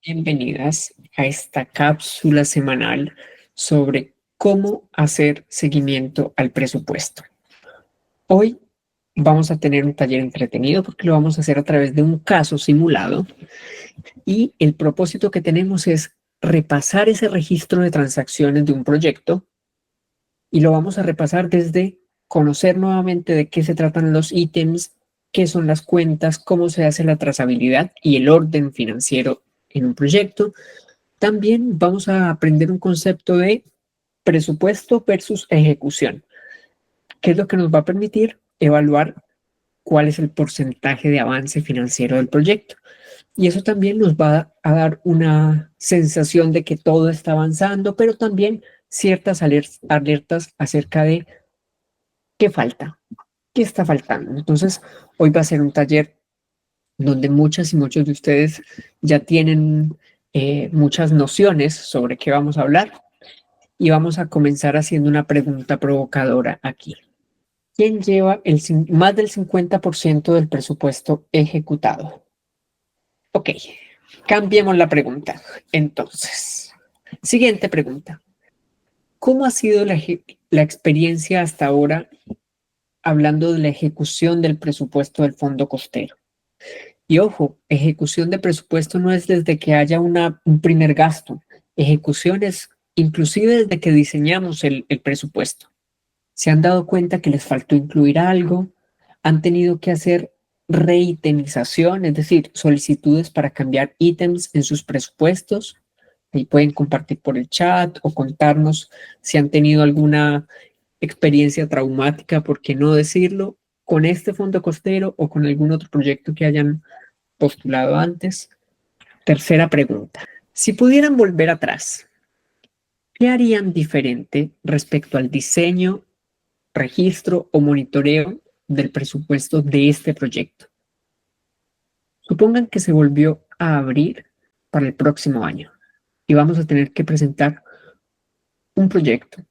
Bienvenidas a esta cápsula semanal sobre cómo hacer seguimiento al presupuesto. Hoy vamos a tener un taller entretenido porque lo vamos a hacer a través de un caso simulado y el propósito que tenemos es repasar ese registro de transacciones de un proyecto y lo vamos a repasar desde conocer nuevamente de qué se tratan los ítems, qué son las cuentas, cómo se hace la trazabilidad y el orden financiero en un proyecto. También vamos a aprender un concepto de presupuesto versus ejecución, que es lo que nos va a permitir evaluar cuál es el porcentaje de avance financiero del proyecto. Y eso también nos va a dar una sensación de que todo está avanzando, pero también ciertas alertas acerca de qué falta, qué está faltando. Entonces, hoy va a ser un taller donde muchas y muchos de ustedes ya tienen muchas nociones sobre qué vamos a hablar. Y vamos a comenzar haciendo una pregunta provocadora aquí. ¿Quién lleva más del 50% del presupuesto ejecutado? Ok, cambiemos la pregunta. Entonces, siguiente pregunta. ¿Cómo ha sido la experiencia hasta ahora hablando de la ejecución del presupuesto del fondo costero? Y ojo, ejecución de presupuesto no es desde que haya un primer gasto. Ejecución es inclusive desde que diseñamos el presupuesto. ¿Se han dado cuenta que les faltó incluir algo? ¿Han tenido que hacer reitemización, es decir, solicitudes para cambiar ítems en sus presupuestos? Y pueden compartir por el chat o contarnos si han tenido alguna experiencia traumática, por qué no decirlo, con este fondo costero o con algún otro proyecto que hayan postulado antes. Tercera pregunta. Si pudieran volver atrás, ¿qué harían diferente respecto al diseño, registro o monitoreo del presupuesto de este proyecto? Supongan que se volvió a abrir para el próximo año y vamos a tener que presentar un proyecto,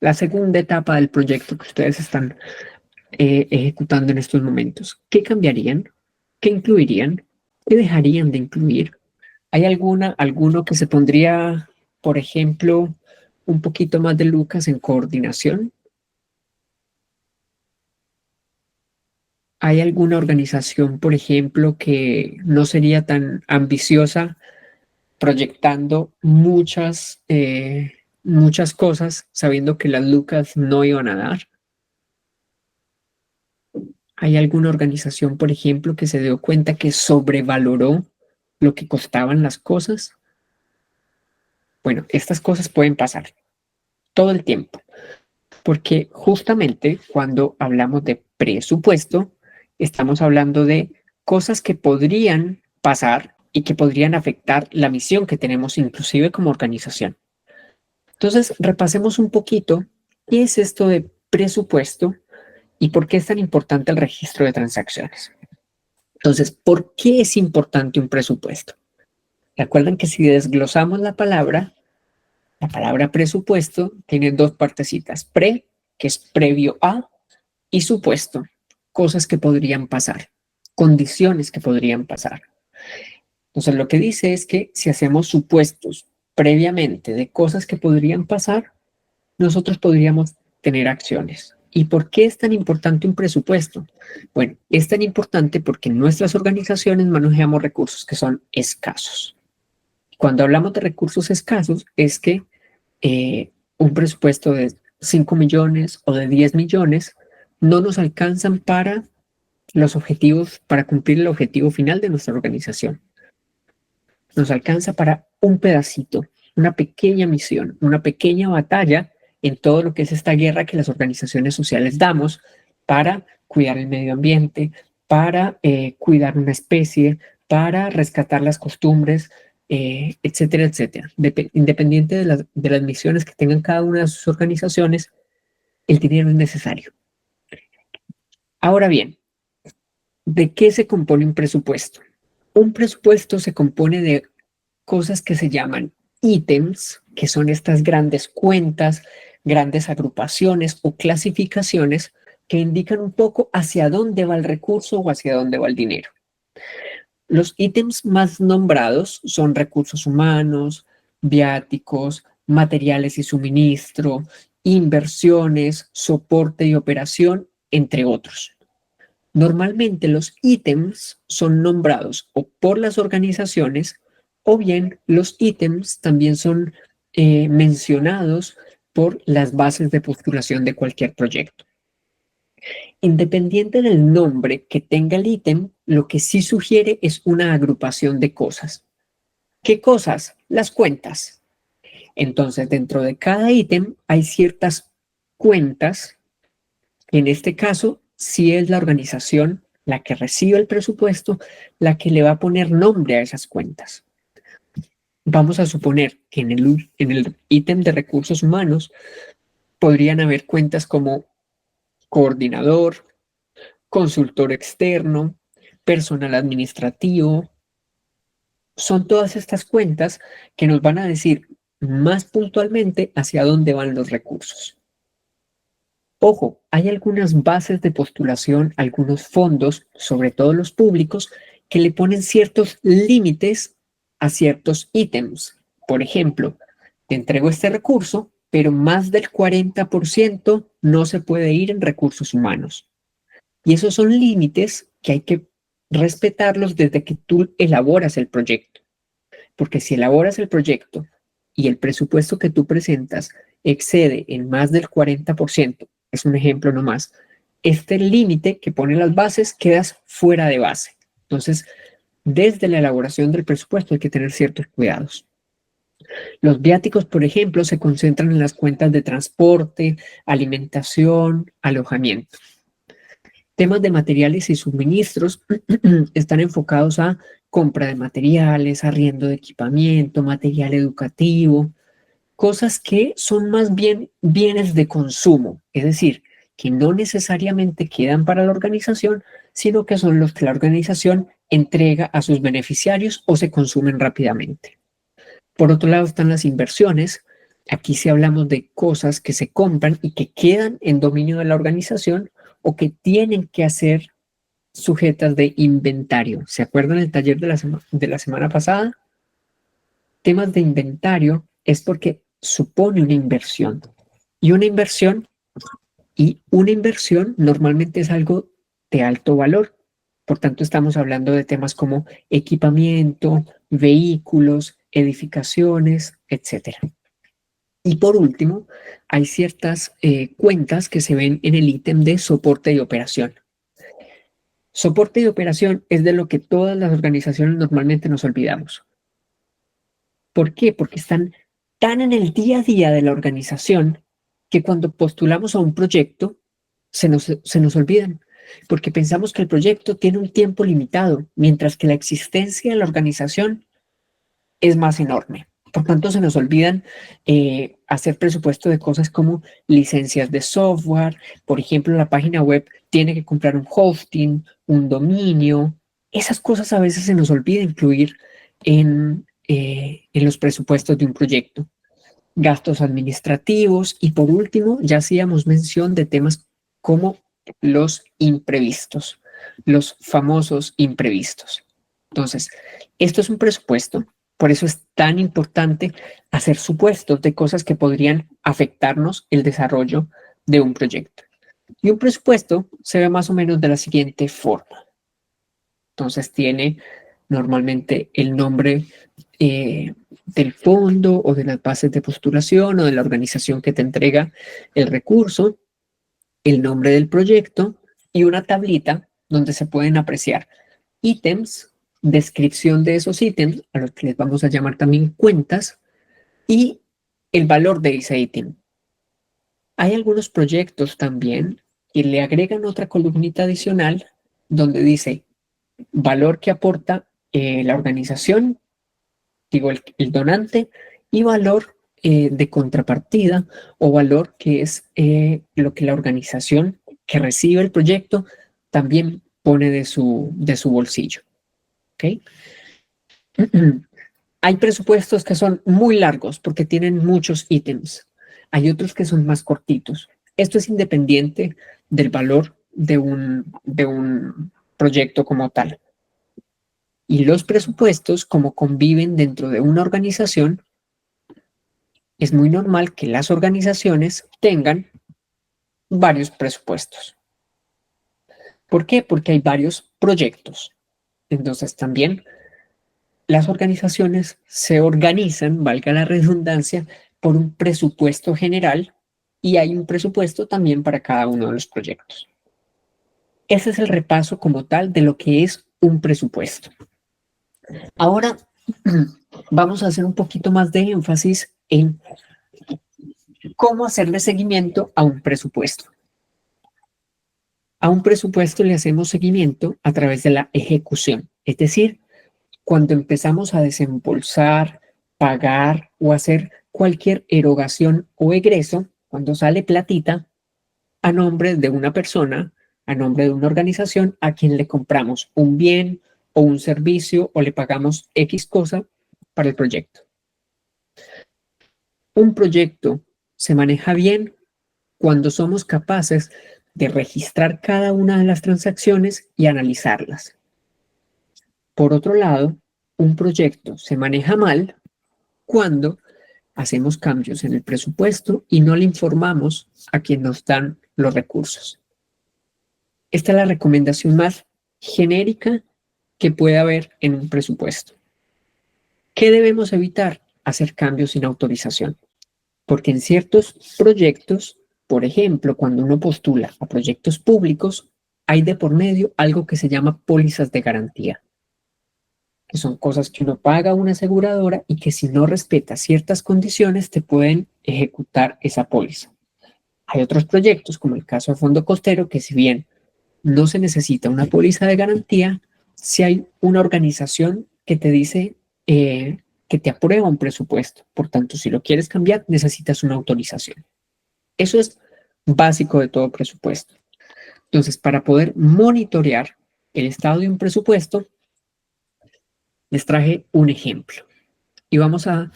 la segunda etapa del proyecto que ustedes están ejecutando en estos momentos. ¿Qué cambiarían? ¿Qué incluirían? ¿Qué dejarían de incluir? ¿Hay alguno que se pondría, por ejemplo, un poquito más de lucas en coordinación? ¿Hay alguna organización, por ejemplo, que no sería tan ambiciosa proyectando muchas cosas sabiendo que las lucas no iban a dar? ¿Hay alguna organización, por ejemplo, que se dio cuenta que sobrevaloró lo que costaban las cosas? Bueno, estas cosas pueden pasar todo el tiempo, porque justamente cuando hablamos de presupuesto, estamos hablando de cosas que podrían pasar y que podrían afectar la misión que tenemos inclusive como organización. Entonces, repasemos un poquito qué es esto de presupuesto y por qué es tan importante el registro de transacciones. Entonces, ¿por qué es importante un presupuesto? Recuerden que si desglosamos la palabra presupuesto tiene dos partecitas. Pre, que es previo a, y supuesto, cosas que podrían pasar, condiciones que podrían pasar. Entonces, lo que dice es que si hacemos supuestos previamente de cosas que podrían pasar, nosotros podríamos tener acciones. ¿Y por qué es tan importante un presupuesto? Bueno, es tan importante porque en nuestras organizaciones manejamos recursos que son escasos. Cuando hablamos de recursos escasos, es que un presupuesto de 5 millones o de 10 millones no nos alcanzan para los objetivos, para cumplir el objetivo final de nuestra organización. Nos alcanza para un pedacito, una pequeña misión, una pequeña batalla en todo lo que es esta guerra que las organizaciones sociales damos para cuidar el medio ambiente, para cuidar una especie, para rescatar las costumbres, etcétera, etcétera. Independiente de las misiones que tengan cada una de sus organizaciones, el dinero es necesario. Ahora bien, ¿de qué se compone un presupuesto? Un presupuesto se compone de cosas que se llaman ítems, que son estas grandes cuentas, grandes agrupaciones o clasificaciones que indican un poco hacia dónde va el recurso o hacia dónde va el dinero. Los ítems más nombrados son recursos humanos, viáticos, materiales y suministro, inversiones, soporte y operación, entre otros. Normalmente los ítems son nombrados o por las organizaciones o bien los ítems también son mencionados por las bases de postulación de cualquier proyecto. Independiente del nombre que tenga el ítem, lo que sí sugiere es una agrupación de cosas. ¿Qué cosas? Las cuentas. Entonces, dentro de cada ítem hay ciertas cuentas, que en este caso sí es la organización la que recibe el presupuesto, la que le va a poner nombre a esas cuentas. Vamos a suponer que en el ítem de recursos humanos podrían haber cuentas como coordinador, consultor externo, personal administrativo. Son todas estas cuentas que nos van a decir más puntualmente hacia dónde van los recursos. Ojo, hay algunas bases de postulación, algunos fondos, sobre todo los públicos, que le ponen ciertos límites a ciertos ítems. Por ejemplo, te entrego este recurso, pero más del 40% no se puede ir en recursos humanos. Y esos son límites que hay que respetarlos desde que tú elaboras el proyecto. Porque si elaboras el proyecto y el presupuesto que tú presentas excede en más del 40%, es un ejemplo nomás, este límite que pone las bases quedas fuera de base. Entonces, desde la elaboración del presupuesto hay que tener ciertos cuidados. Los viáticos, por ejemplo, se concentran en las cuentas de transporte, alimentación, alojamiento. Temas de materiales y suministros están enfocados a compra de materiales, arriendo de equipamiento, material educativo, cosas que son más bien bienes de consumo, es decir, que no necesariamente quedan para la organización, sino que son los que la organización entrega a sus beneficiarios o se consumen rápidamente. Por otro lado están las inversiones. Aquí sí hablamos de cosas que se compran y que quedan en dominio de la organización o que tienen que hacer sujetas de inventario. ¿Se acuerdan el taller de la semana pasada? Temas de inventario es porque supone una inversión. Y una inversión, y una inversión normalmente es algo de alto valor. Por tanto, estamos hablando de temas como equipamiento, vehículos, edificaciones, etcétera. Y por último, hay ciertas cuentas que se ven en el ítem de soporte y operación. Soporte y operación es de lo que todas las organizaciones normalmente nos olvidamos. ¿Por qué? Porque están tan en el día a día de la organización que cuando postulamos a un proyecto se nos olvidan, porque pensamos que el proyecto tiene un tiempo limitado, mientras que la existencia de la organización es más enorme. Por tanto, se nos olvidan hacer presupuesto de cosas como licencias de software. Por ejemplo, la página web tiene que comprar un hosting, un dominio. Esas cosas a veces se nos olvida incluir en los presupuestos de un proyecto. Gastos administrativos y por último, ya hacíamos mención de temas como los imprevistos, los famosos imprevistos. Entonces, esto es un presupuesto, por eso es tan importante hacer supuestos de cosas que podrían afectarnos el desarrollo de un proyecto. Y un presupuesto se ve más o menos de la siguiente forma. Entonces tiene normalmente el nombre del fondo o de las bases de postulación o de la organización que te entrega el recurso, el nombre del proyecto y una tablita donde se pueden apreciar ítems, descripción de esos ítems, a los que les vamos a llamar también cuentas, y el valor de ese ítem. Hay algunos proyectos también que le agregan otra columnita adicional donde dice valor que aporta la organización, digo el donante, y valor de contrapartida o valor que es lo que la organización que recibe el proyecto también pone de su bolsillo. ¿Okay? Hay presupuestos que son muy largos porque tienen muchos ítems. Hay otros que son más cortitos. Esto es independiente del valor de un proyecto como tal. Y los presupuestos, como conviven dentro de una organización, es muy normal que las organizaciones tengan varios presupuestos. ¿Por qué? Porque hay varios proyectos. Entonces también las organizaciones se organizan, valga la redundancia, por un presupuesto general y hay un presupuesto también para cada uno de los proyectos. Ese es el repaso como tal de lo que es un presupuesto. Ahora vamos a hacer un poquito más de énfasis en cómo hacerle seguimiento a un presupuesto. A un presupuesto le hacemos seguimiento a través de la ejecución, es decir, cuando empezamos a desembolsar, pagar o hacer cualquier erogación o egreso, cuando sale platita a nombre de una persona, a nombre de una organización a quien le compramos un bien o un servicio o le pagamos X cosa para el proyecto. Un proyecto se maneja bien cuando somos capaces de registrar cada una de las transacciones y analizarlas. Por otro lado, un proyecto se maneja mal cuando hacemos cambios en el presupuesto y no le informamos a quien nos dan los recursos. Esta es la recomendación más genérica que puede haber en un presupuesto. ¿Qué debemos evitar? Hacer cambios sin autorización. Porque en ciertos proyectos, por ejemplo, cuando uno postula a proyectos públicos, hay de por medio algo que se llama pólizas de garantía, que son cosas que uno paga a una aseguradora y que si no respeta ciertas condiciones te pueden ejecutar esa póliza. Hay otros proyectos, como el caso de Fondo Costero, que si bien no se necesita una póliza de garantía, si hay una organización que te dice que te aprueba un presupuesto. Por tanto, si lo quieres cambiar, necesitas una autorización. Eso es básico de todo presupuesto. Entonces, para poder monitorear el estado de un presupuesto, les traje un ejemplo. Y vamos a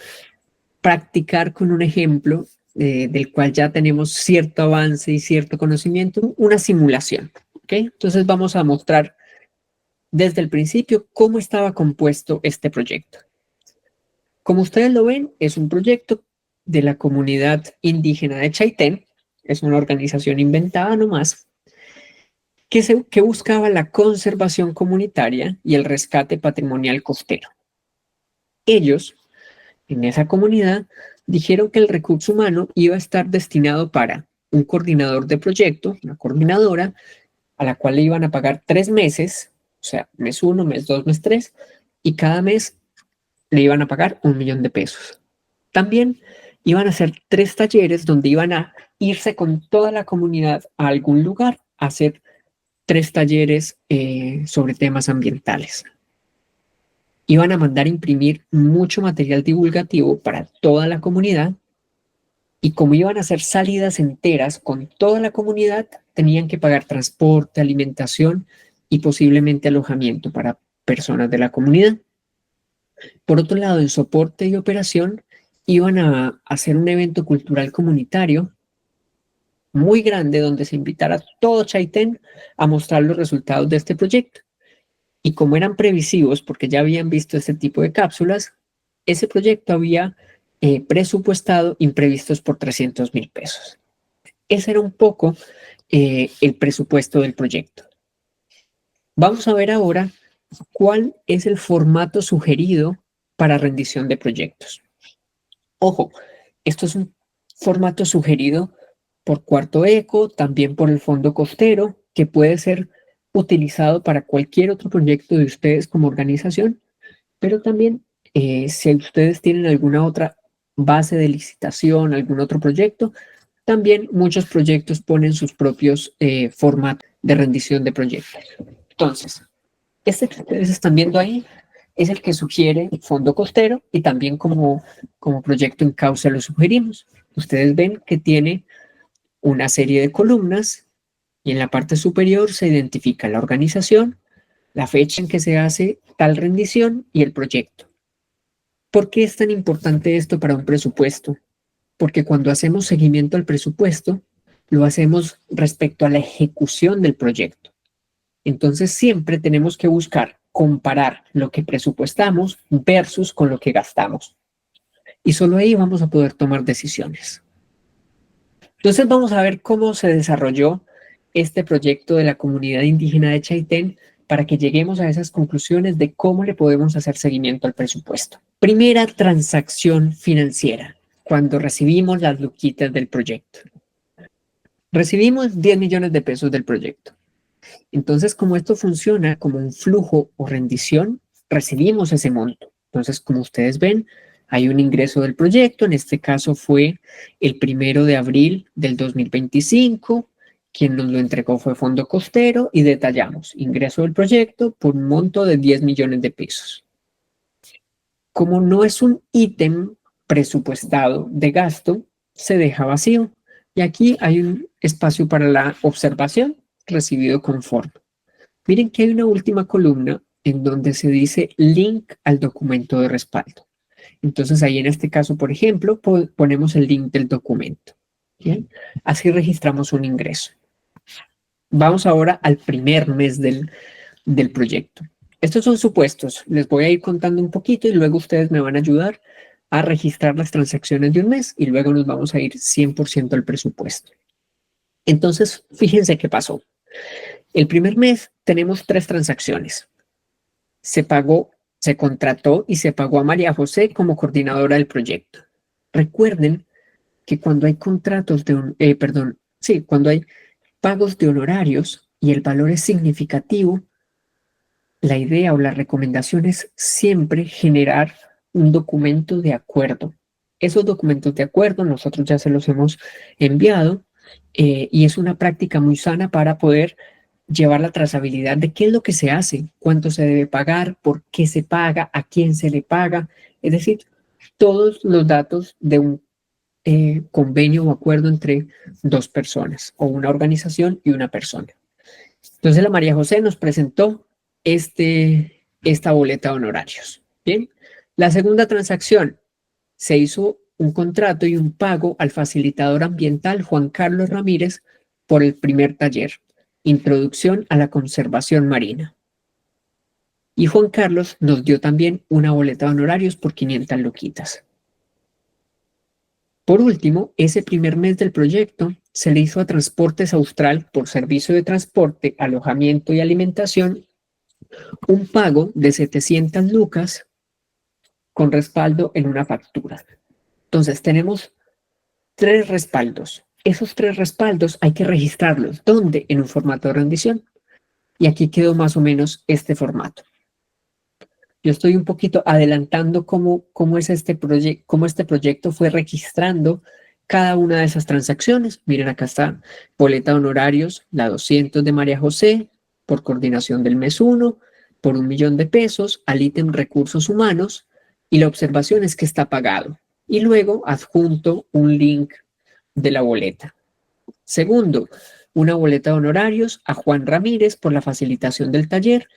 practicar con un ejemplo del cual ya tenemos cierto avance y cierto conocimiento, una simulación. ¿Okay? Entonces vamos a mostrar desde el principio cómo estaba compuesto este proyecto. Como ustedes lo ven, es un proyecto de la comunidad indígena de Chaitén, es una organización inventada nomás, que buscaba la conservación comunitaria y el rescate patrimonial costero. Ellos, en esa comunidad, dijeron que el recurso humano iba a estar destinado para un coordinador de proyecto, una coordinadora, a la cual le iban a pagar 3 meses, o sea, mes 1, mes 2, mes 3, y cada mes le iban a pagar 1 millón de pesos. También iban a hacer 3 talleres donde iban a irse con toda la comunidad a algún lugar a hacer 3 talleres sobre temas ambientales. Iban a mandar imprimir mucho material divulgativo para toda la comunidad y como iban a hacer salidas enteras con toda la comunidad, tenían que pagar transporte, alimentación y posiblemente alojamiento para personas de la comunidad. Por otro lado, en soporte y operación, iban a hacer un evento cultural comunitario muy grande donde se invitara a todo Chaitén a mostrar los resultados de este proyecto. Y como eran previsivos, porque ya habían visto este tipo de cápsulas, ese proyecto había presupuestado imprevistos por 300,000 pesos. Ese era un poco el presupuesto del proyecto. Vamos a ver ahora cuál es el formato sugerido para rendición de proyectos. Ojo, esto es un formato sugerido por Cuarto Eco, también por el Fondo Costero, que puede ser utilizado para cualquier otro proyecto de ustedes como organización, pero también si ustedes tienen alguna otra base de licitación, algún otro proyecto, también muchos proyectos ponen sus propios formatos de rendición de proyectos. Entonces, este que ustedes están viendo ahí es el que sugiere el Fondo Costero y también como proyecto en causa lo sugerimos. Ustedes ven que tiene una serie de columnas y en la parte superior se identifica la organización, la fecha en que se hace tal rendición y el proyecto. ¿Por qué es tan importante esto para un presupuesto? Porque cuando hacemos seguimiento al presupuesto, lo hacemos respecto a la ejecución del proyecto. Entonces siempre tenemos que buscar comparar lo que presupuestamos versus con lo que gastamos. Y solo ahí vamos a poder tomar decisiones. Entonces vamos a ver cómo se desarrolló este proyecto de la comunidad indígena de Chaitén para que lleguemos a esas conclusiones de cómo le podemos hacer seguimiento al presupuesto. Primera transacción financiera, cuando recibimos las luquitas del proyecto. Recibimos 10 millones de pesos del proyecto. Entonces, como esto funciona como un flujo o rendición, recibimos ese monto. Entonces, como ustedes ven, hay un ingreso del proyecto, en este caso fue el 1 de abril del 2025, quien nos lo entregó fue Fondo Costero y detallamos ingreso del proyecto por un monto de 10 millones de pesos. Como no es un ítem presupuestado de gasto, se deja vacío y aquí hay un espacio para la observación recibido conforme. Miren que hay una última columna en donde se dice link al documento de respaldo. Entonces ahí en este caso, por ejemplo, ponemos el link del documento. ¿Bien? Así registramos un ingreso. Vamos ahora al primer mes del proyecto. Estos son supuestos. Les voy a ir contando un poquito y luego ustedes me van a ayudar a registrar las transacciones de un mes y luego nos vamos a ir 100% al presupuesto. Entonces, fíjense qué pasó. El primer mes tenemos 3 transacciones. Se pagó, se contrató y se pagó a María José como coordinadora del proyecto. Recuerden que cuando hay contratos de, cuando hay pagos de honorarios y el valor es significativo, la idea o la recomendación es siempre generar un documento de acuerdo. Esos documentos de acuerdo nosotros ya se los hemos enviado y es una práctica muy sana para poder llevar la trazabilidad de qué es lo que se hace, cuánto se debe pagar, por qué se paga, a quién se le paga, es decir, todos los datos de un convenio o acuerdo entre 2 personas o una organización y una persona. Entonces la María José nos presentó esta boleta de honorarios. Bien, la segunda transacción, se hizo un contrato y un pago al facilitador ambiental Juan Carlos Ramírez por el primer taller, Introducción a la Conservación Marina. Y Juan Carlos nos dio también una boleta de honorarios por 500 luquitas. Por último, ese primer mes del proyecto se le hizo a Transportes Austral por servicio de transporte, alojamiento y alimentación un pago de 700 lucas con respaldo en una factura. Entonces tenemos 3 respaldos. Esos 3 respaldos hay que registrarlos. ¿Dónde? En un formato de rendición. Y aquí quedó más o menos este formato. Yo estoy un poquito adelantando cómo este proyecto fue registrando cada una de esas transacciones. Miren, acá está boleta de honorarios, la 200 de María José, por coordinación del mes 1, por 1 millón de pesos, al ítem recursos humanos, y la observación es que está pagado. Y luego adjunto un link de la boleta. Segundo, una boleta de honorarios a Juan Ramírez por la facilitación del taller,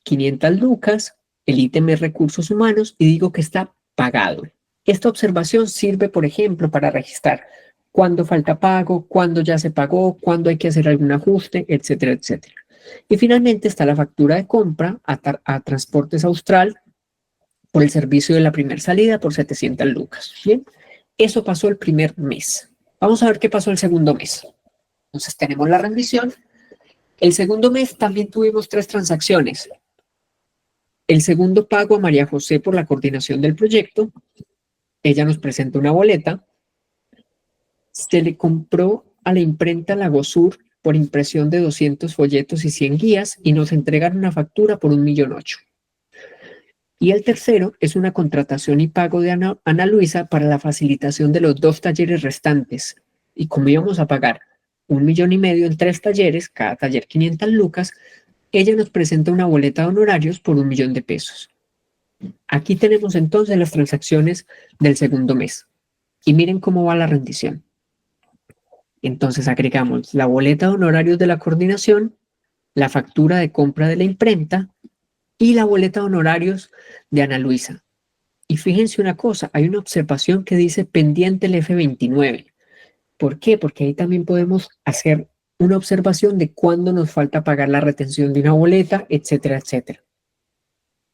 500 lucas, el ítem es recursos humanos y digo que está pagado. Esta observación sirve, por ejemplo, para registrar cuándo falta pago, cuándo ya se pagó, cuándo hay que hacer algún ajuste, etcétera, etcétera. Y finalmente está la factura de compra a Transportes Austral por el servicio de la primera salida por 700 lucas. Bien, eso pasó el primer mes. Vamos a ver qué pasó el segundo mes. Entonces tenemos la rendición. El segundo mes también tuvimos 3 transacciones. El segundo pago a María José por la coordinación del proyecto. Ella nos presenta una boleta. Se le compró a la imprenta Lagosur por impresión de 200 folletos y 100 guías y nos entregan una factura por 1.800.000. Y el tercero es una contratación y pago de Ana Luisa para la facilitación de los 2 talleres restantes. Y como íbamos a pagar 1,5 millones en 3 talleres, cada taller 500 lucas, ella nos presenta una boleta de honorarios por 1 millón de pesos. Aquí tenemos entonces las transacciones del segundo mes. Y miren cómo va la rendición. Entonces agregamos la boleta de honorarios de la coordinación, la factura de compra de la imprenta y la boleta de honorarios de Ana Luisa. Y fíjense una cosa, hay una observación que dice pendiente el F29. ¿Por qué? Porque ahí también podemos hacer una observación de cuándo nos falta pagar la retención de una boleta, etcétera, etcétera.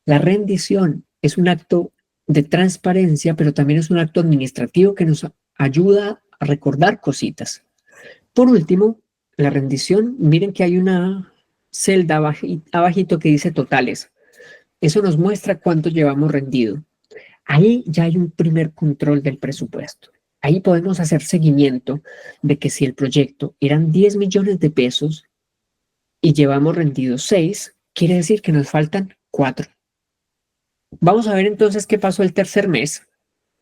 La rendición es un acto de transparencia, pero también es un acto administrativo que nos ayuda a recordar cositas. Por último, la rendición, miren que hay una celda abajito que dice totales. Eso nos muestra cuánto llevamos rendido. Ahí ya hay un primer control del presupuesto. Ahí podemos hacer seguimiento de que si el proyecto eran 10 millones de pesos y llevamos rendido 6, quiere decir que nos faltan 4. Vamos a ver entonces qué pasó el tercer mes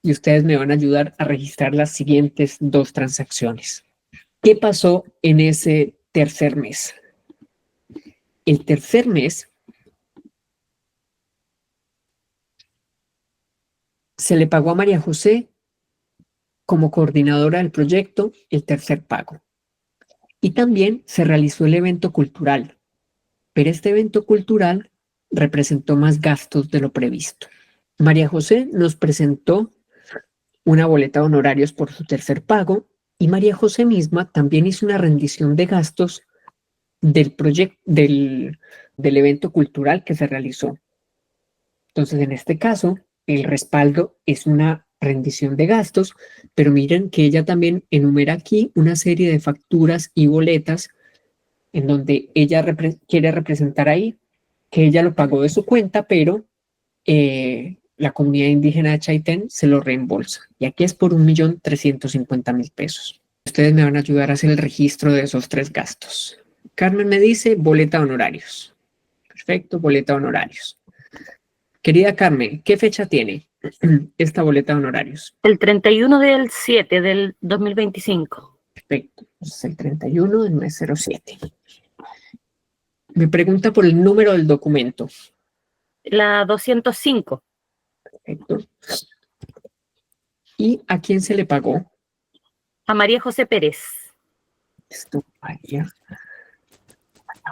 y ustedes me van a ayudar a registrar las siguientes 2 transacciones. ¿Qué pasó en ese tercer mes? El tercer mes se le pagó a María José como coordinadora del proyecto el tercer pago. Y también se realizó el evento cultural, pero este evento cultural representó más gastos de lo previsto. María José nos presentó una boleta de honorarios por su tercer pago y María José misma también hizo una rendición de gastos del proyecto del evento cultural que se realizó. Entonces, en este caso, el respaldo es una rendición de gastos, pero miren que ella también enumera aquí una serie de facturas y boletas en donde ella quiere representar ahí que ella lo pagó de su cuenta, pero la comunidad indígena de Chaitén se lo reembolsa. Y aquí es por 1.350.000 pesos. Ustedes me van a ayudar a hacer el registro de esos 3 gastos. Carmen me dice boleta de honorarios. Perfecto, boleta de honorarios. Querida Carmen, ¿qué fecha tiene esta boleta de honorarios? El 31 del 7 del 2025. Perfecto, es el 31 del mes 07. Me pregunta por el número del documento. La 205. Perfecto. ¿Y a quién se le pagó? A María José Pérez. Esto, María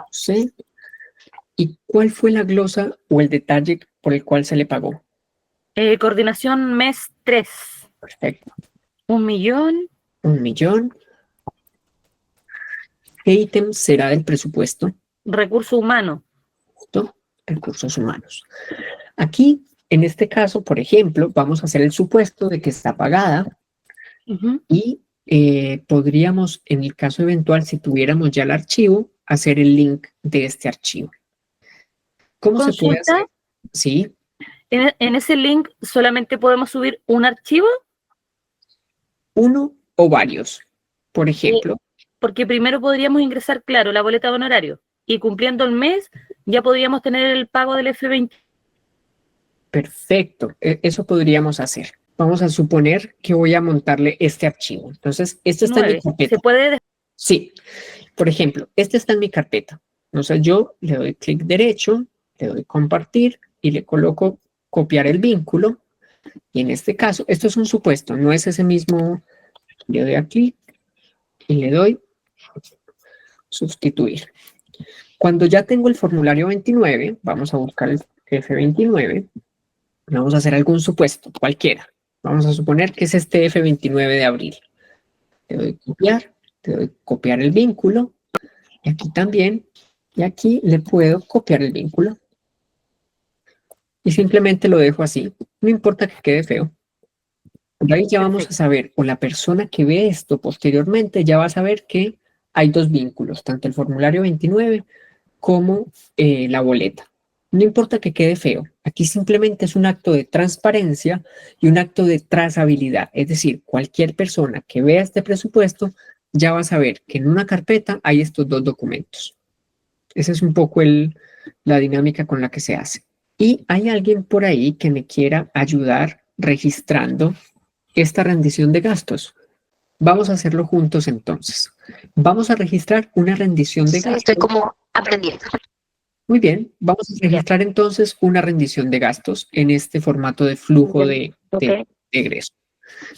José. ¿Y cuál fue la glosa o el detalle por el cual se le pagó? Coordinación mes 3. Perfecto. 1.000.000. 1.000.000. ¿Qué ítem será del presupuesto? Recurso humano. Recursos humanos. Aquí, en este caso, por ejemplo, vamos a hacer el supuesto de que está pagada y podríamos, en el caso eventual, si tuviéramos ya el archivo, hacer el link de este archivo. ¿Cómo se puede hacer? Sí. En ese link solamente podemos subir un archivo. Uno o varios. Por ejemplo. Porque primero podríamos ingresar, claro, la boleta de honorario y cumpliendo el mes ya podríamos tener el pago del F20. Perfecto, eso podríamos hacer. Vamos a suponer que voy a montarle este archivo. Entonces, este está en mi carpeta. ¿Se puede? Sí. Por ejemplo, este está en mi carpeta. Entonces, yo le doy clic derecho, le doy compartir y le coloco copiar el vínculo. Y en este caso, esto es un supuesto, no es ese mismo. Le doy a clic y le doy sustituir. Cuando ya tengo el formulario 29, vamos a buscar el F29. Vamos a hacer algún supuesto, cualquiera. Vamos a suponer que es este F29 de abril. Le doy copiar, le doy copiar el vínculo. Y aquí también. Y aquí le puedo copiar el vínculo. Y simplemente lo dejo así. No importa que quede feo. Por ahí ya vamos a saber, o la persona que ve esto posteriormente ya va a saber que hay 2 vínculos, tanto el formulario 29 como la boleta. No importa que quede feo, aquí simplemente es un acto de transparencia y un acto de trazabilidad. Es decir, cualquier persona que vea este presupuesto ya va a saber que en una carpeta hay estos 2 documentos. Esa es un poco la dinámica con la que se hace. Y hay alguien por ahí que me quiera ayudar registrando esta rendición de gastos. Vamos a hacerlo juntos entonces. Vamos a registrar una rendición de gastos. Estoy como aprendiendo. Muy bien, vamos a registrar entonces una rendición de gastos en este formato de flujo de egreso.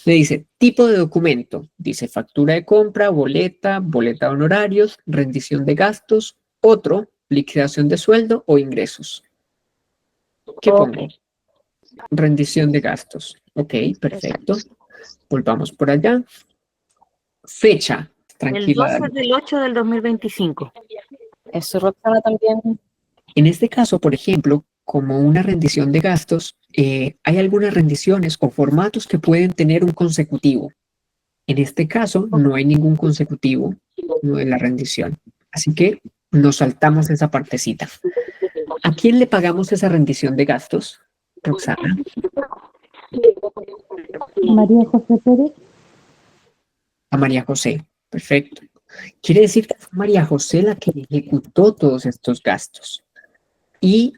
Le dice tipo de documento, dice factura de compra, boleta, boleta de honorarios, rendición de gastos, otro, liquidación de sueldo o ingresos. ¿Qué pongo? Rendición de gastos. Ok, perfecto. Volvamos por allá. Fecha. Tranquila. El 12 del 8 del 2025. Eso, Roxana, también. En este caso, por ejemplo, como una rendición de gastos, hay algunas rendiciones o formatos que pueden tener un consecutivo. En este caso, no hay ningún consecutivo de la rendición. Así que nos saltamos esa partecita. ¿A quién le pagamos esa rendición de gastos, Roxana? María José Pérez. A María José. Perfecto. Quiere decir que fue María José la que ejecutó todos estos gastos. Y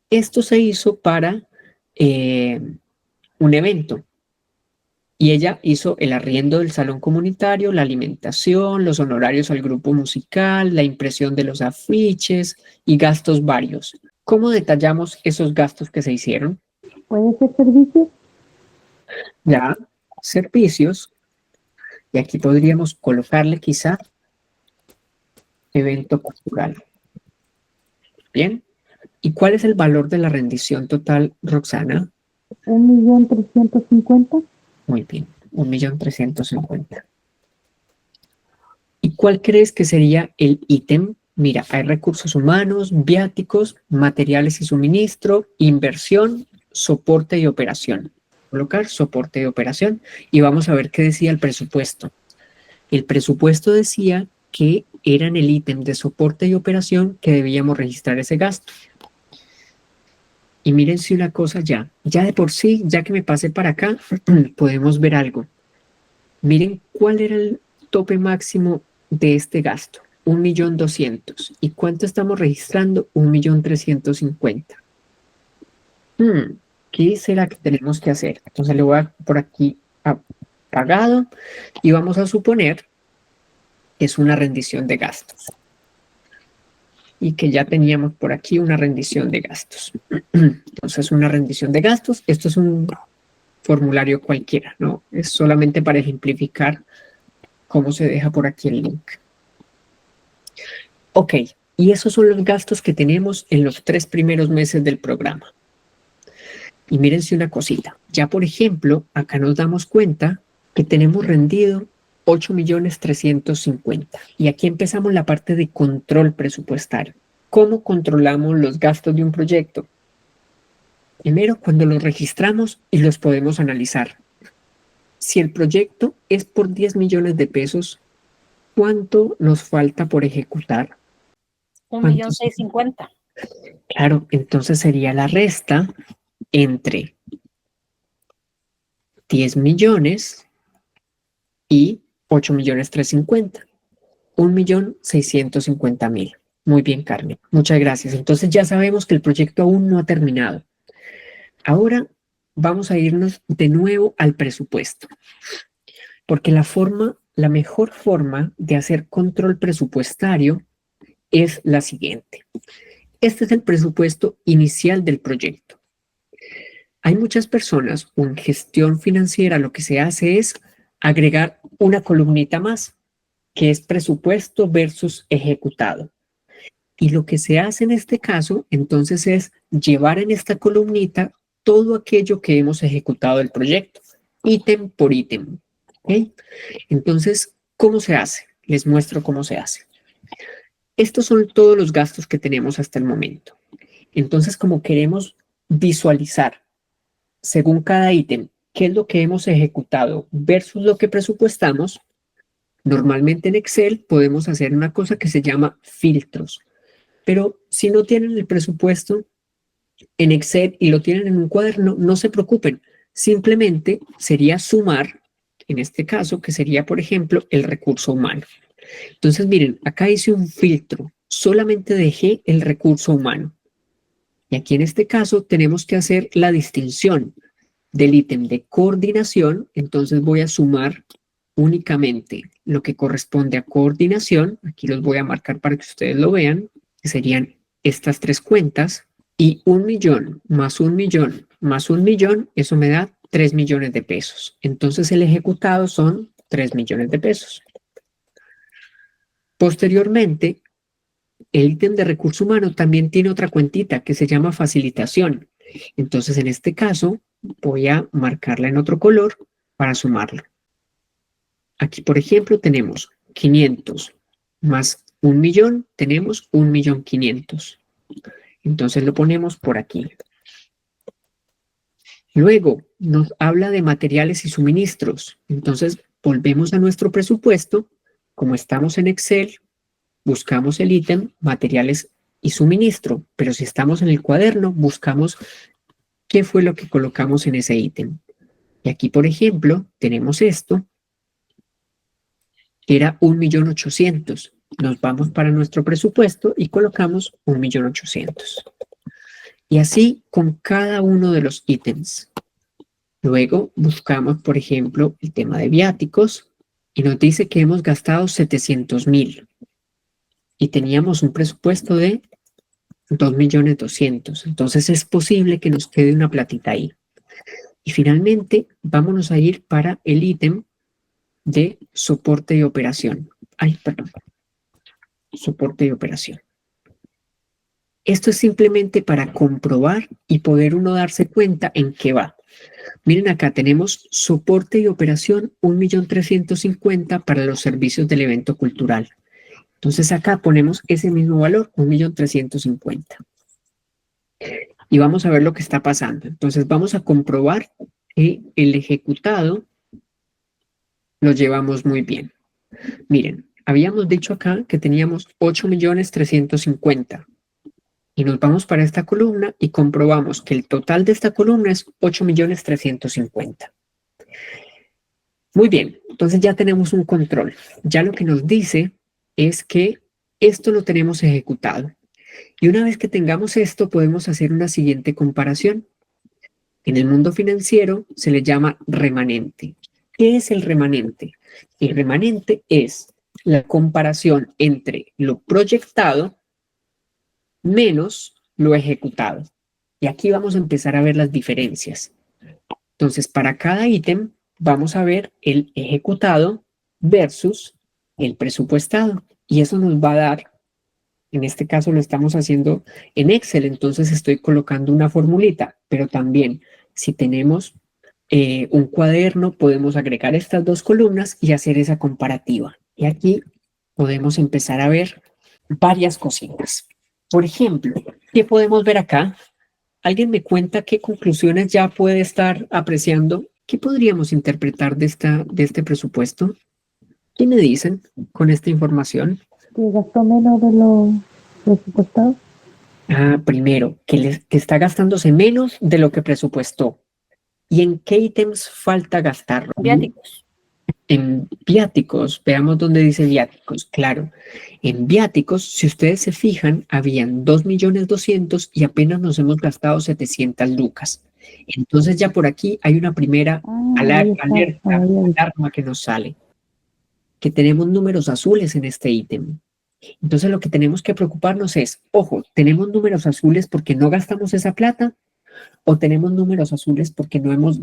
esto se hizo para un evento. Y ella hizo el arriendo del salón comunitario, la alimentación, los honorarios al grupo musical, la impresión de los afiches y gastos varios. ¿Cómo detallamos esos gastos que se hicieron? ¿Puede ser servicio? Ya, servicios. Y aquí podríamos colocarle quizá evento cultural. Bien. ¿Y cuál es el valor de la rendición total, Roxana? 1.350.000. Muy bien, 1.350.000. ¿Y cuál crees que sería el ítem? Mira, hay recursos humanos, viáticos, materiales y suministro, inversión, soporte y operación. Colocar soporte y operación y vamos a ver qué decía el presupuesto. El presupuesto decía que era en el ítem de soporte y operación que debíamos registrar ese gasto. Y mírense una cosa ya de por sí, ya que me pasé para acá, podemos ver algo. Miren cuál era el tope máximo de este gasto, 1.200.000. ¿Y cuánto estamos registrando? 1.350.000. ¿Qué será que tenemos que hacer? Entonces le voy a dar por aquí apagado y vamos a suponer que es una rendición de gastos. Y que ya teníamos por aquí una rendición de gastos. Entonces, una rendición de gastos, esto es un formulario cualquiera, ¿no? Es solamente para ejemplificar cómo se deja por aquí el link. Ok, y esos son los gastos que tenemos en los 3 primeros meses del programa. Y mírense una cosita, ya por ejemplo, acá nos damos cuenta que tenemos rendido 8.350.000. Y aquí empezamos la parte de control presupuestario. ¿Cómo controlamos los gastos de un proyecto? Primero, cuando los registramos y los podemos analizar. Si el proyecto es por 10 millones de pesos, ¿cuánto nos falta por ejecutar? 1.650.000. Claro, entonces sería la resta entre 10 millones y 8.350.000. 1.650.000. Muy bien, Carmen. Muchas gracias. Entonces ya sabemos que el proyecto aún no ha terminado. Ahora vamos a irnos de nuevo al presupuesto. Porque la mejor forma de hacer control presupuestario es la siguiente. Este es el presupuesto inicial del proyecto. Hay muchas personas, en gestión financiera lo que se hace es agregar una columnita más, que es presupuesto versus ejecutado. Y lo que se hace en este caso, entonces, es llevar en esta columnita todo aquello que hemos ejecutado del proyecto, ítem por ítem. ¿Okay? Entonces, ¿cómo se hace? Les muestro cómo se hace. Estos son todos los gastos que tenemos hasta el momento. Entonces, como queremos visualizar según cada ítem qué es lo que hemos ejecutado versus lo que presupuestamos, normalmente en Excel podemos hacer una cosa que se llama filtros. Pero si no tienen el presupuesto en Excel y lo tienen en un cuaderno, no se preocupen. Simplemente sería sumar, en este caso, que sería, por ejemplo, el recurso humano. Entonces, miren, acá hice un filtro. Solamente dejé el recurso humano. Y aquí en este caso tenemos que hacer la distinción del ítem de coordinación. Entonces voy a sumar únicamente lo que corresponde a coordinación. Aquí los voy a marcar para que ustedes lo vean, que serían estas 3 cuentas. Y 1.000.000 más 1.000.000 más 1.000.000, eso me da 3 millones de pesos. Entonces el ejecutado son 3 millones de pesos. Posteriormente, el ítem de recurso humano también tiene otra cuentita que se llama facilitación. Entonces, en este caso, voy a marcarla en otro color para sumarlo. Aquí, por ejemplo, tenemos 500 más 1.000.000, tenemos 1.500.000. Entonces lo ponemos por aquí. Luego nos habla de materiales y suministros. Entonces volvemos a nuestro presupuesto. Como estamos en Excel, buscamos el ítem materiales y suministro. Pero si estamos en el cuaderno, buscamos qué fue lo que colocamos en ese ítem. Y aquí, por ejemplo, tenemos esto, que era 1.800.000. Nos vamos para nuestro presupuesto y colocamos 1.800.000. Y así con cada uno de los ítems. Luego buscamos, por ejemplo, el tema de viáticos y nos dice que hemos gastado 700.000 y teníamos un presupuesto de 2.200.000. Entonces es posible que nos quede una platita ahí. Y finalmente vámonos a ir para el ítem de soporte y operación. Soporte y operación. Esto es simplemente para comprobar y poder uno darse cuenta en qué va. Miren acá, tenemos soporte y operación 1.350.000 para los servicios del evento cultural. Entonces acá ponemos ese mismo valor, 1.350.000. Y vamos a ver lo que está pasando. Entonces vamos a comprobar que el ejecutado lo llevamos muy bien. Miren, habíamos dicho acá que teníamos 8.350.000. Y nos vamos para esta columna y comprobamos que el total de esta columna es 8.350.000. Muy bien, entonces ya tenemos un control. Ya lo que nos dice es que esto lo tenemos ejecutado. Y una vez que tengamos esto, podemos hacer una siguiente comparación. En el mundo financiero se le llama remanente. ¿Qué es el remanente? El remanente es la comparación entre lo proyectado menos lo ejecutado. Y aquí vamos a empezar a ver las diferencias. Entonces, para cada ítem vamos a ver el ejecutado versus el presupuestado. Y eso nos va a dar, en este caso lo estamos haciendo en Excel, entonces estoy colocando una formulita, pero también si tenemos un cuaderno, podemos agregar estas dos columnas y hacer esa comparativa. Y aquí podemos empezar a ver varias cositas. Por ejemplo, ¿qué podemos ver acá? ¿Alguien me cuenta qué conclusiones ya puede estar apreciando? ¿Qué podríamos interpretar de este presupuesto? ¿Qué me dicen con esta información? Que gastó menos de lo presupuestado. Primero, que está gastándose menos de lo que presupuestó. ¿Y en qué ítems falta gastar? Viáticos. En viáticos, veamos dónde dice viáticos. Claro, en viáticos, si ustedes se fijan, habían 2.200.000 y apenas nos hemos gastado 700 lucas. Entonces ya por aquí hay una primera alarma que nos sale, que tenemos números azules en este ítem. Entonces lo que tenemos que preocuparnos es, ojo, ¿tenemos números azules porque no gastamos esa plata? ¿O tenemos números azules porque no hemos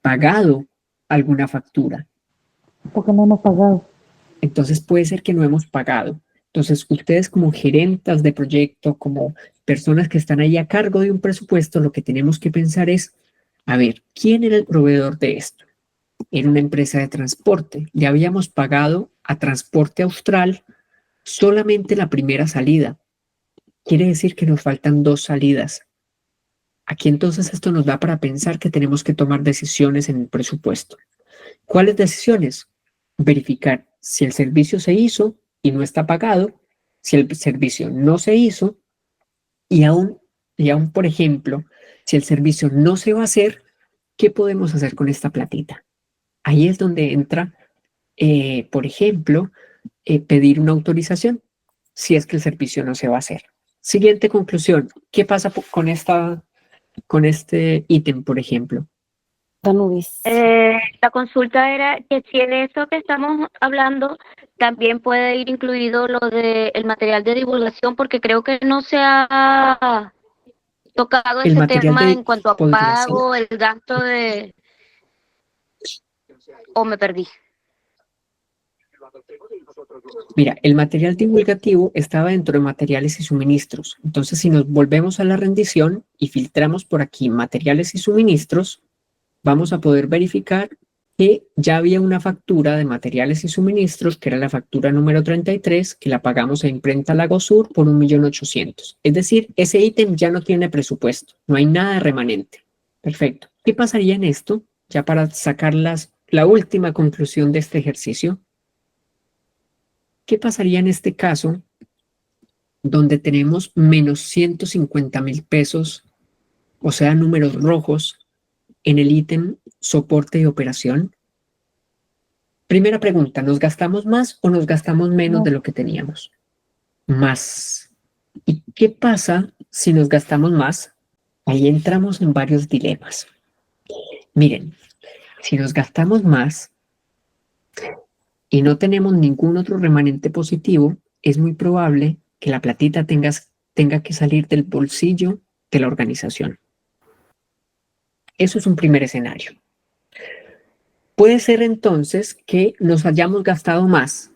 pagado alguna factura? Porque no hemos pagado. Entonces puede ser que no hemos pagado. Entonces ustedes como gerentas de proyecto, como personas que están ahí a cargo de un presupuesto, lo que tenemos que pensar es, a ver, ¿quién era el proveedor de esto? Era una empresa de transporte. Le habíamos pagado a Transporte Austral solamente la primera salida. Quiere decir que nos faltan 2 salidas. Aquí entonces esto nos da para pensar que tenemos que tomar decisiones en el presupuesto. ¿Cuáles decisiones? Verificar si el servicio se hizo y no está pagado, si el servicio no se hizo y aún, por ejemplo, si el servicio no se va a hacer, ¿qué podemos hacer con esta platita? Ahí es donde entra, por ejemplo, pedir una autorización si es que el servicio no se va a hacer. Siguiente conclusión, ¿qué pasa con este ítem, por ejemplo? Danubis. La consulta era que si en eso que estamos hablando también puede ir incluido lo del material de divulgación, porque creo que no se ha tocado El ese material tema de en cuanto a podría ser. pago, el gasto de... ¿O me perdí? Mira, el material divulgativo estaba dentro de materiales y suministros. Entonces, si nos volvemos a la rendición y filtramos por aquí materiales y suministros, vamos a poder verificar que ya había una factura de materiales y suministros, que era la factura número 33, que la pagamos a Imprenta Lago Sur por 1.800.000. Es decir, ese ítem ya no tiene presupuesto, no hay nada de remanente. Perfecto. ¿Qué pasaría en esto? Ya para sacar la última conclusión de este ejercicio. ¿Qué pasaría en este caso donde tenemos menos 150.000 pesos, o sea, números rojos, en el ítem soporte y operación? Primera pregunta, ¿nos gastamos más o nos gastamos menos No. de lo que teníamos? Más. ¿Y qué pasa si nos gastamos más? Ahí entramos en varios dilemas. Miren, si nos gastamos más y no tenemos ningún otro remanente positivo, es muy probable que la platita tenga que salir del bolsillo de la organización. Eso es un primer escenario. Puede ser entonces que nos hayamos gastado más,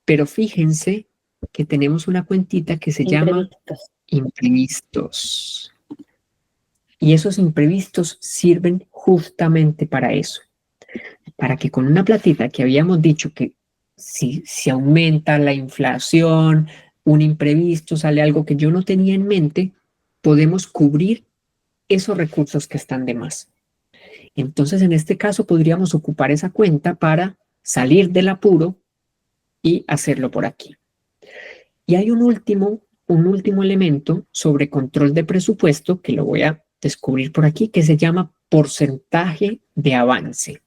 pero fíjense que tenemos una cuentita que se llama Imprevistos. imprevistos. Y esos imprevistos sirven justamente para eso. Para que con una platita que habíamos dicho que si aumenta la inflación, un imprevisto, sale algo que yo no tenía en mente, podemos cubrir esos recursos que están de más. Entonces, en este caso, podríamos ocupar esa cuenta para salir del apuro y hacerlo por aquí. Y hay un último elemento sobre control de presupuesto que lo voy a descubrir por aquí, que se llama porcentaje de avance.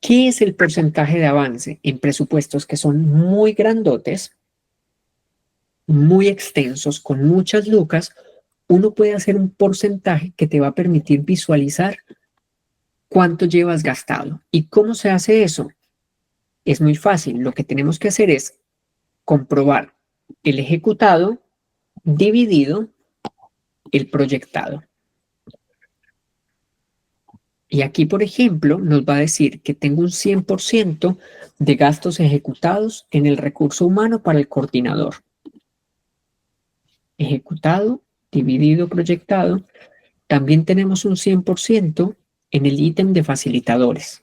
¿Qué es el porcentaje de avance en presupuestos que son muy grandotes, muy extensos, con muchas lucas? Uno puede hacer un porcentaje que te va a permitir visualizar cuánto llevas gastado. ¿Y cómo se hace eso? Es muy fácil. Lo que tenemos que hacer es comprobar el ejecutado dividido el proyectado. Y aquí, por ejemplo, nos va a decir que tengo un 100% de gastos ejecutados en el recurso humano para el coordinador. Ejecutado dividido proyectado. También tenemos un 100% en el ítem de facilitadores.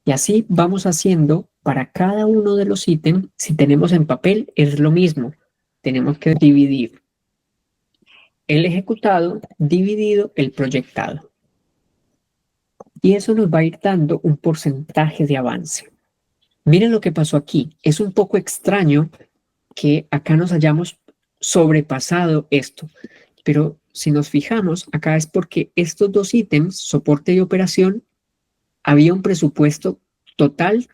Y así vamos haciendo para cada uno de los ítems. Si tenemos en papel, es lo mismo. Tenemos que dividir el ejecutado dividido el proyectado. Y eso nos va a ir dando un porcentaje de avance. Miren lo que pasó aquí. Es un poco extraño que acá nos hayamos sobrepasado esto. Pero si nos fijamos, acá es porque estos dos ítems, soporte y operación, había un presupuesto total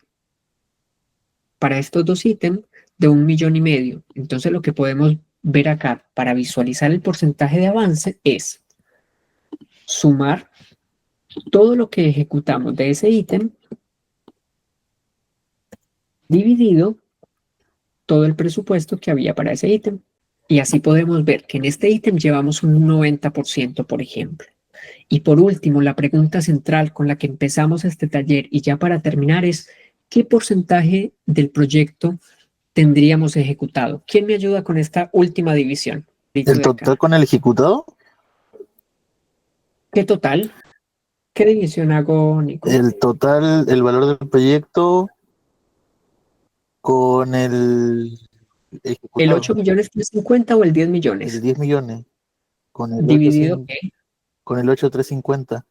para estos dos ítems de 1,5 millones. Entonces lo que podemos ver acá para visualizar el porcentaje de avance es sumar todo lo que ejecutamos de ese ítem dividido todo el presupuesto que había para ese ítem. Y así podemos ver que en este ítem llevamos un 90%, por ejemplo. Y por último, la pregunta central con la que empezamos este taller y ya para terminar es, ¿qué porcentaje del proyecto tendríamos ejecutado? ¿Quién me ayuda con esta última división? ¿El total con el ejecutado? ¿Qué total? ¿Qué división hago, Nico? El total, el valor del proyecto con el ejecutado. ¿El 8.350.000 o el 10 millones? El 10 millones. Con el ¿Dividido qué? Con el 8,350.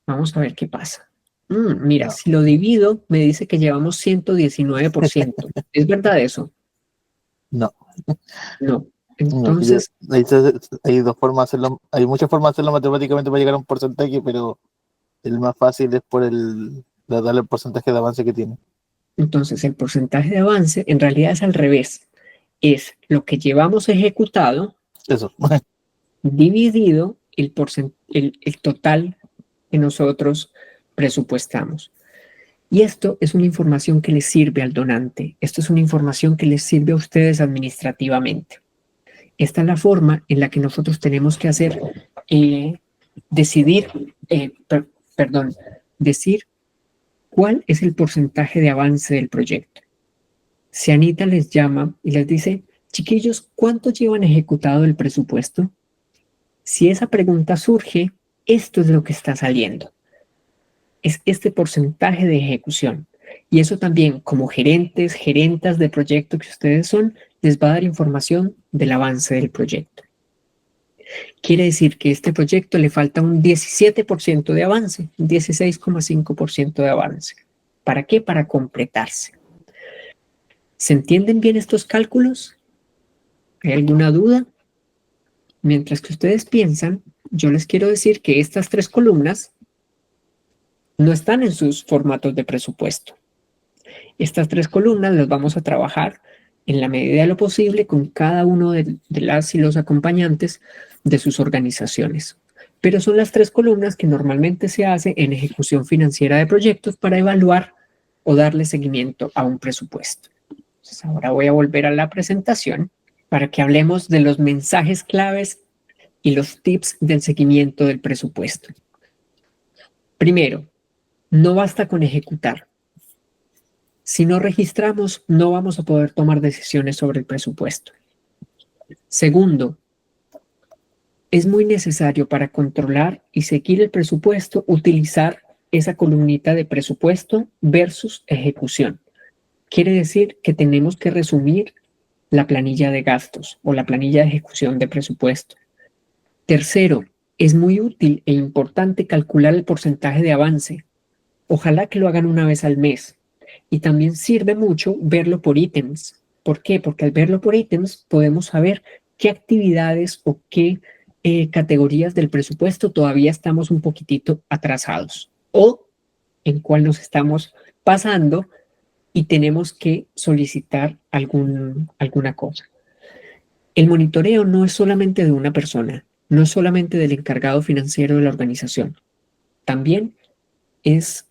Vamos a ver qué pasa. Mira, No. si lo divido, me dice que llevamos 119%. ¿Es verdad eso? No. No. Entonces, Hay dos formas de hacerlo, hay muchas formas de hacerlo matemáticamente para llegar a un porcentaje, pero el más fácil es por darle el porcentaje de avance que tiene. entonces, el porcentaje de avance en realidad es al revés. Es lo que llevamos ejecutado Eso. dividido el total que nosotros presupuestamos. Y esto es una información que les sirve al donante. Esto es una información que les sirve a ustedes administrativamente. Esta es la forma en la que nosotros tenemos que hacer, decir cuál es el porcentaje de avance del proyecto. Si Anita les llama y les dice, chiquillos, ¿cuánto llevan ejecutado el presupuesto? Si esa pregunta surge, esto es lo que está saliendo. es este porcentaje de ejecución. Y eso también, como gerentes, gerentas de proyecto que ustedes son, les va a dar información del avance del proyecto. Quiere decir que a este proyecto le falta un 17% de avance, un 16,5% de avance. ¿Para qué? Para completarse. ¿Se entienden bien estos cálculos? ¿Hay alguna duda? Mientras que ustedes piensan, yo les quiero decir que estas 3 columnas no están en sus formatos de presupuesto. Estas 3 columnas las vamos a trabajar en la medida de lo posible con cada uno de las y los acompañantes de sus organizaciones. Pero son las 3 columnas que normalmente se hace en ejecución financiera de proyectos para evaluar o darle seguimiento a un presupuesto. Entonces, ahora voy a volver a la presentación para que hablemos de los mensajes claves y los tips del seguimiento del presupuesto. Primero, no basta con ejecutar. Si no registramos, no vamos a poder tomar decisiones sobre el presupuesto. Segundo, es muy necesario para controlar y seguir el presupuesto utilizar esa columnita de presupuesto versus ejecución. Quiere decir que tenemos que resumir la planilla de gastos o la planilla de ejecución de presupuesto. Tercero, es muy útil e importante calcular el porcentaje de avance. Ojalá que lo hagan una vez al mes. Y también sirve mucho verlo por ítems. ¿Por qué? Porque al verlo por ítems podemos saber qué actividades o qué categorías del presupuesto todavía estamos un poquitito atrasados o en cuál nos estamos pasando y tenemos que solicitar alguna cosa. El monitoreo no es solamente de una persona, no es solamente del encargado financiero de la organización, también es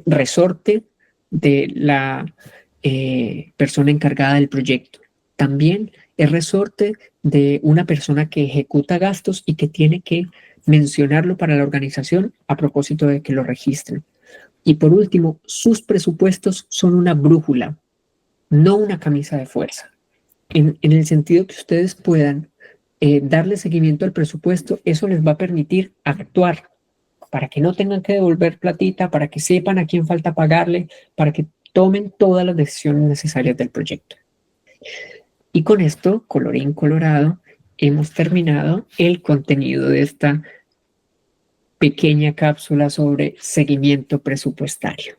resorte de la persona encargada del proyecto. También es resorte de una persona que ejecuta gastos y que tiene que mencionarlo para la organización a propósito de que lo registren. Y por último, sus presupuestos son una brújula, no una camisa de fuerza. En el sentido que ustedes puedan darle seguimiento al presupuesto, eso les va a permitir actuar para que no tengan que devolver platita, para que sepan a quién falta pagarle, para que tomen todas las decisiones necesarias del proyecto. Y con esto, colorín colorado, hemos terminado el contenido de esta pequeña cápsula sobre seguimiento presupuestario.